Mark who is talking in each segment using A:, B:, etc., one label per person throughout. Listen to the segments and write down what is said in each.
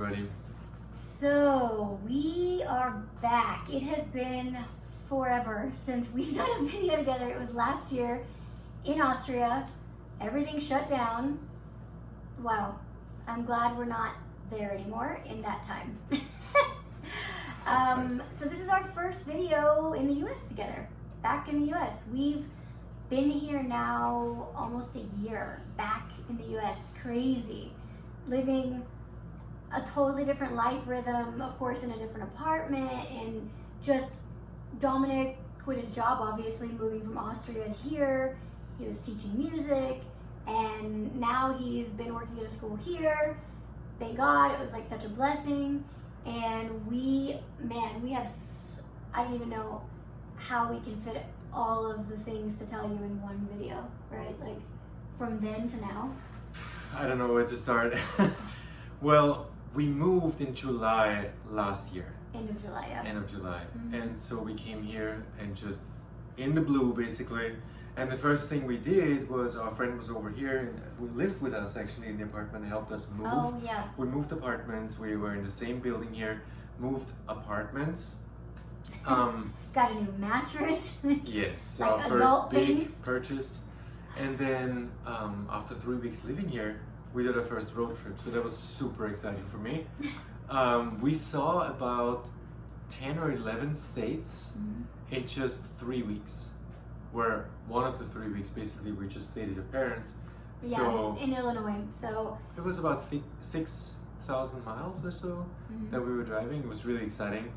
A: everybody.
B: So we are back. It has been forever since we've done a video together. It was last year in Austria. Everything shut down. Wow, I'm glad we're not there anymore in that time. So this is our first video in the US together, back in the US. We've been here now almost a year, back in the US. It's crazy. Living a totally different life rhythm, of course, in a different apartment, and just Dominic quit his job, obviously, moving from Austria to here. He was teaching music, and now he's been working at a school here. Thank God, it was like such a blessing. And we have, I don't even know how we can fit all of the things to tell you in one video, right? Like from then to now.
A: I don't know where to start. Well, we moved in July last year.
B: End of July, yeah.
A: End of July.
B: Mm-hmm.
A: And so we came here and just in the blue, basically. And the first thing we did was our friend was over here and we lived with us actually in the apartment, helped us move.
B: Oh, yeah.
A: We moved apartments. We were in the same building here, moved apartments.
B: Got a new mattress.
A: Yes,
B: like
A: our
B: adult
A: first big
B: things.
A: purchase. And then after 3 weeks living here, we did our first road trip. So that was super exciting for me. We saw about 10 or 11 states in just 3 weeks. Where one of the 3 weeks, basically, we just stayed at your parents.
B: Yeah,
A: so
B: in Illinois. So
A: it was about 6,000 miles or so that we were driving. It was really exciting.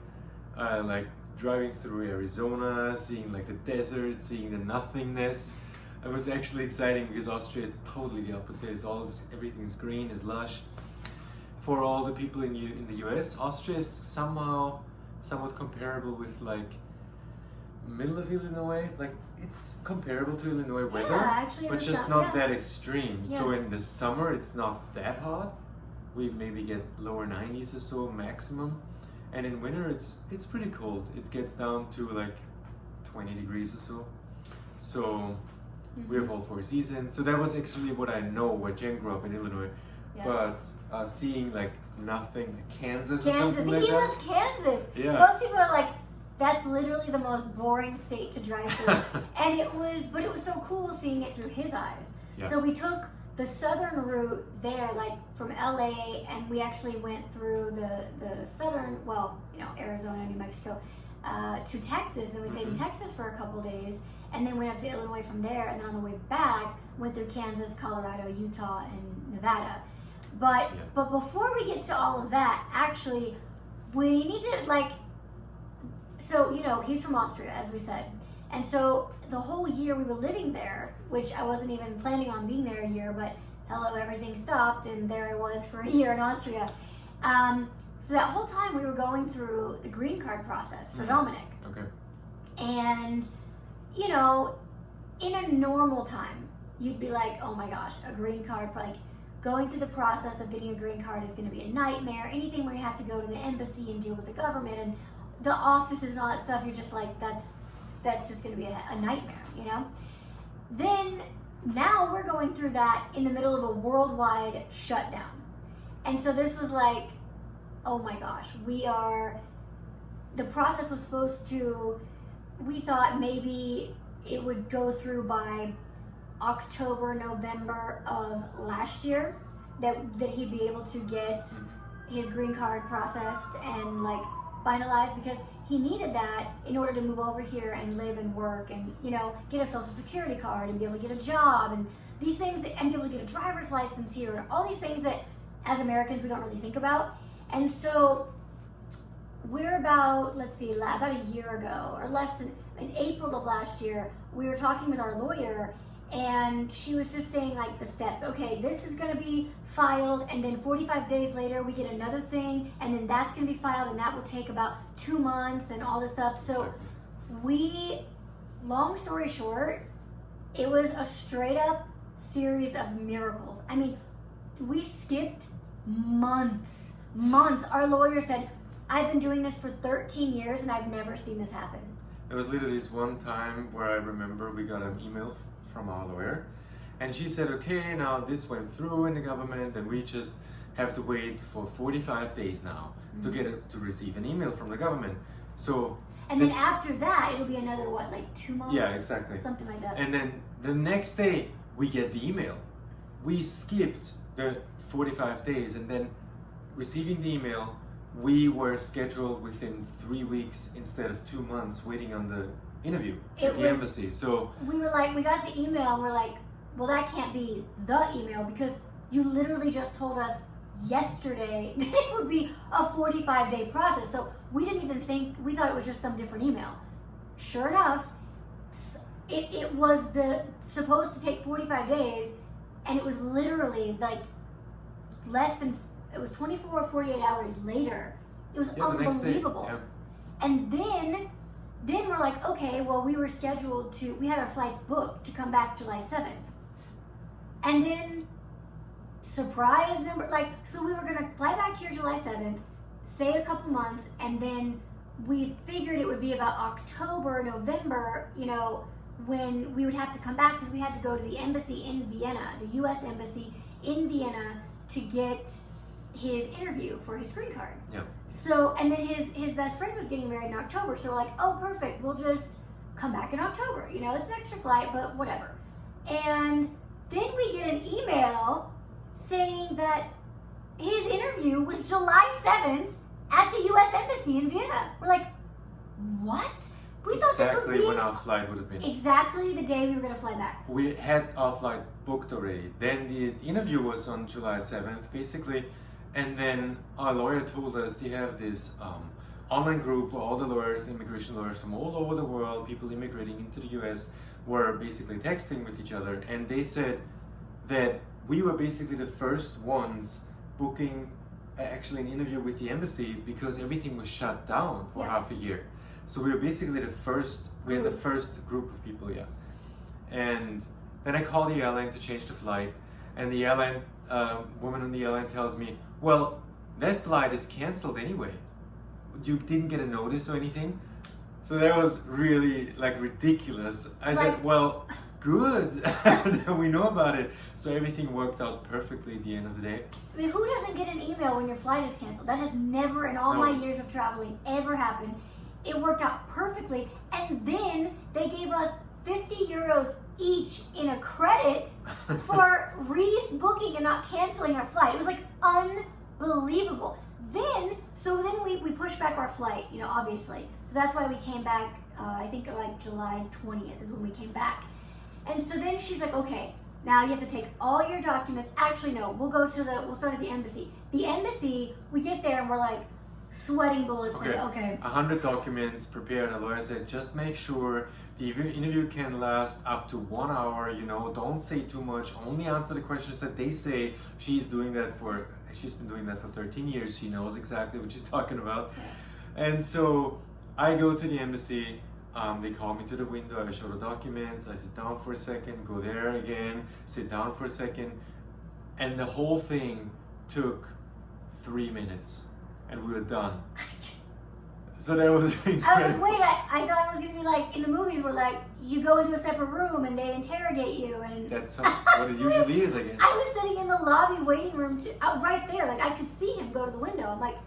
A: Like driving through Arizona, seeing like the desert, seeing the nothingness. It was actually exciting because Austria is totally the opposite. It's everything is green, is lush. For all the people in the US, Austria is somewhat comparable with like middle of Illinois. Like it's comparable to Illinois weather,
B: actually,
A: but just not that extreme.
B: Yeah.
A: So in the summer, it's not that hot. We maybe get lower 90s or so maximum. And in winter, it's pretty cold. It gets down to like 20 degrees or so. So we have all 4 seasons. So that was actually what I know, where Jen grew up in Illinois.
B: Yeah.
A: But seeing like nothing, like Kansas or
B: Kansas.
A: something like
B: He
A: that.
B: loves Kansas.
A: Yeah.
B: Most people are like, that's literally the most boring state to drive through. And it was so cool seeing it through his eyes.
A: Yeah.
B: So we took the southern route there, like from LA, and we actually went through the southern, well, Arizona, New Mexico, to Texas, and we stayed in Texas for a couple days, and then went up to Illinois from there, and then on the way back, went through Kansas, Colorado, Utah, and Nevada. But before we get to all of that, actually, we need to so, he's from Austria, as we said. And so the whole year we were living there, which I wasn't even planning on being there a year, but hello, everything stopped, and there I was for a year in Austria. So that whole time we were going through the green card process for Dominic.
A: Okay.
B: And, in a normal time, you'd be like, oh my gosh, a green card, like going through the process of getting a green card is going to be a nightmare. Anything where you have to go to the embassy and deal with the government and the offices and all that stuff, you're just like, that's just going to be a nightmare, Then now we're going through that in the middle of a worldwide shutdown. And so this was like, oh my gosh, the process was supposed to, we thought maybe it would go through by October, November of last year, that he'd be able to get his green card processed and finalized, because he needed that in order to move over here and live and work and get a social security card and be able to get a job and these things and be able to get a driver's license here and all these things that as Americans we don't really think about. And so we're about a year ago or less than, in April of last year, we were talking with our lawyer, and she was just saying the steps. Okay, this is going to be filed, and then 45 days later we get another thing, and then that's going to be filed, and that will take about 2 months and all this stuff. So long story short, it was a straight up series of miracles. I mean, we skipped months. Our lawyer said, I've been doing this for 13 years and I've never seen this happen.
A: There was literally this one time where I remember we got an email from our lawyer, and she said, okay, now this went through in the government, and we just have to wait for 45 days now to to receive an email from the government. So
B: and then after that, it'll be another what, like 2 months?
A: Yeah, exactly.
B: Something like that.
A: And then the next day we get the email. We skipped the 45 days, and then receiving the email, we were scheduled within 3 weeks instead of 2 months waiting on the interview at the embassy. So
B: we were like, we got the email and we're like, well, that can't be the email because you literally just told us yesterday that it would be a 45-day process. So we didn't even think, we thought it was just some different email. Sure enough, it was supposed to take 45 days, and it was literally like it was 24 or 48 hours later. It was unbelievable.
A: The next day,
B: And then we're like, okay, well, we were scheduled we had our flights booked to come back July 7th. And then, surprise number, so we were gonna fly back here July 7th, stay a couple months, and then we figured it would be about October, November, when we would have to come back because we had to go to the embassy in Vienna, the US embassy in Vienna, to get his interview for his green card.
A: Yeah.
B: So, and then his best friend was getting married in October, so we're like, oh, perfect, we'll just come back in October. It's an extra flight, but whatever. And then we get an email saying that his interview was July 7th at the US embassy in Vienna. We're like, what? We thought this would be
A: when our flight would have been.
B: Exactly the day we were going to fly back.
A: We had our flight booked already. Then the interview was on July 7th, basically. And then our lawyer told us they have this online group where all the lawyers, immigration lawyers from all over the world, people immigrating into the US, were basically texting with each other. And they said that we were basically the first ones booking actually an interview with the embassy because everything was shut down for half a year. So we were basically we had the first group of people, And then I called the airline to change the flight, and the airline, woman on the airline tells me, well, that flight is canceled anyway. You didn't get a notice or anything? So that was really ridiculous. I said, well, good that we know about it. So everything worked out perfectly at the end of the day.
B: I mean, who doesn't get an email when your flight is canceled? That has never in all my years of traveling ever happened. It worked out perfectly. And then they gave us 50 euros each in a credit for rebooking and not canceling our flight. It was unbelievable. Then we pushed back our flight, obviously. So that's why we came back, I think July 20th is when we came back. And so then she's like, okay, now you have to take all your documents. Actually, no, we'll start at the embassy. The embassy, we get there and we're sweating bullets. Okay.
A: 100 documents prepared. The lawyer said, just make sure the interview can last up to 1 hour. Don't say too much. Only answer the questions that they say. She's been doing that for 13 years. She knows exactly what she's talking about. Yeah. And so I go to the embassy. They call me to the window. I show the documents. I sit down for a second. Go there again. Sit down for a second. And the whole thing took 3 minutes. And we were done. So that was incredible.
B: Wait, I thought it was going to be in the movies where you go into a separate room and they interrogate you. And
A: that's what it usually is, I guess.
B: I was sitting in the lobby waiting room right there. I could see him go to the window. I'm like,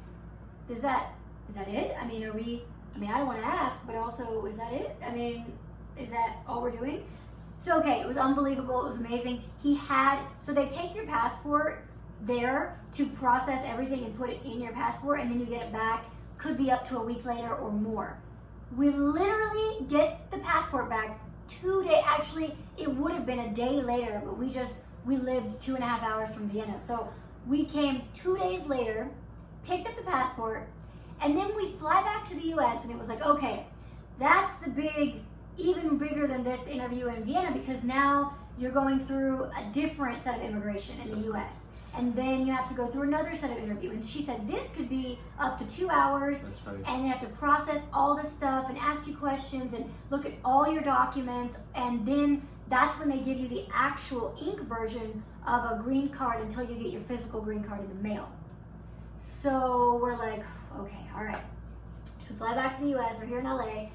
B: is that it? I mean, I don't want to ask, but also, is that it? I mean, is that all we're doing? So, okay, it was unbelievable. It was amazing. So they take your passport there to process everything and put it in your passport, and then you get it back. Could be up to a week later or more. We literally get the passport back 2 days. Actually, it would have been a day later, but we lived 2.5 hours from Vienna. So we came 2 days later, picked up the passport, and then we fly back to the US, and it was okay, that's even bigger than this interview in Vienna, because now you're going through a different set of immigration in the US. And then you have to go through another set of interview. And she said this could be up to 2 hours.
A: That's right.
B: And they have to process all this stuff and ask you questions and look at all your documents. And then that's when they give you the actual ink version of a green card until you get your physical green card in the mail. So we're like, okay, all right. So fly back to the US. We're here in LA.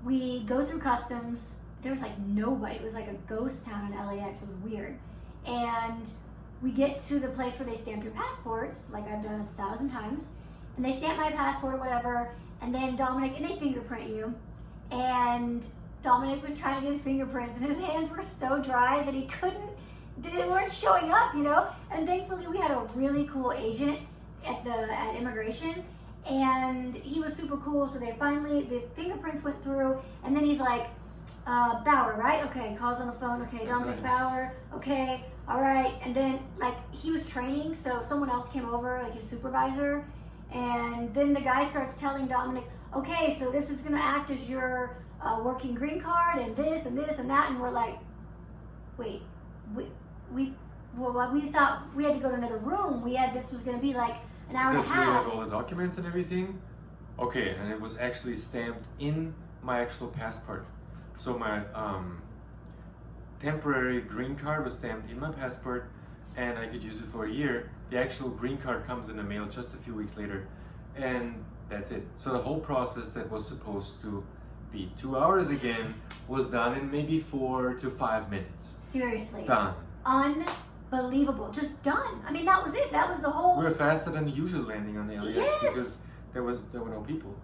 B: We go through customs. There was nobody. It was a ghost town in LAX. It was weird. And we get to the place where they stamp your passports, like I've done 1,000 times, and they stamp my passport or whatever, and then Dominic, and they fingerprint you, and Dominic was trying to get his fingerprints, and his hands were so dry that they weren't showing up, you know. And thankfully, we had a really cool agent at immigration, and he was super cool. So the fingerprints went through, and then he's like, Bauer, right? Okay, calls on the phone. Okay,
A: That's
B: Dominic
A: right.
B: Bauer. Okay, all right. And then like he was training, so someone else came over, like his supervisor, and then the guy starts telling Dominic, okay, so this is gonna act as your working green card, and this and this and that, and we're like, wait, we thought we had to go to another room. This was gonna be like an hour and a
A: So you
B: half.
A: have all the documents and everything? Okay, and it was actually stamped in my actual passport. So my temporary green card was stamped in my passport, and I could use it for a year. The actual green card comes in the mail just a few weeks later, and that's it. So the whole process that was supposed to be 2 hours again was done in maybe 4 to 5 minutes.
B: Seriously.
A: Done.
B: Unbelievable. Just done. I mean, that was it. That was the whole.
A: We were faster than the usual landing on the Aerialist
B: Yes.
A: because there were no people.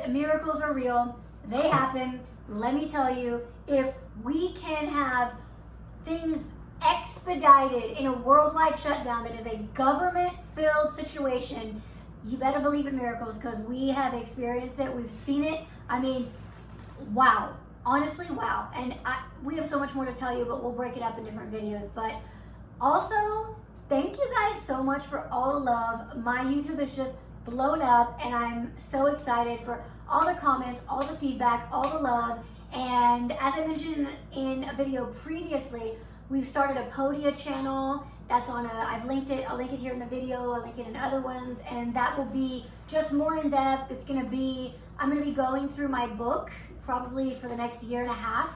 B: Miracles are real. They happen. Let me tell you, if we can have things expedited in a worldwide shutdown that is a government-filled situation, you better believe in miracles, because we have experienced it. We've seen it. I mean, wow. Honestly, wow. And we have so much more to tell you, but we'll break it up in different videos. But also, thank you guys so much for all the love. My YouTube is just blown up, and I'm so excited for all the comments, all the feedback, all the love. And as I mentioned in a video previously, we've started a PODIA channel. That's on I've linked it. I'll link it here in the video. I'll link it in other ones, and that will be just more in depth. I'm gonna be going through my book probably for the next year and a half,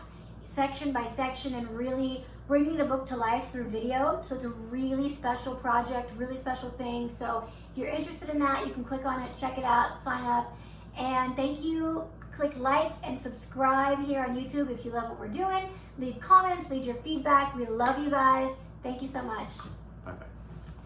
B: section by section, and really bringing the book to life through video. So it's a really special project, really special thing. So if you're interested in that, you can click on it, check it out, sign up. And thank you. Click like and subscribe here on YouTube if you love what we're doing. Leave comments, leave your feedback. We love you guys. Thank you so much.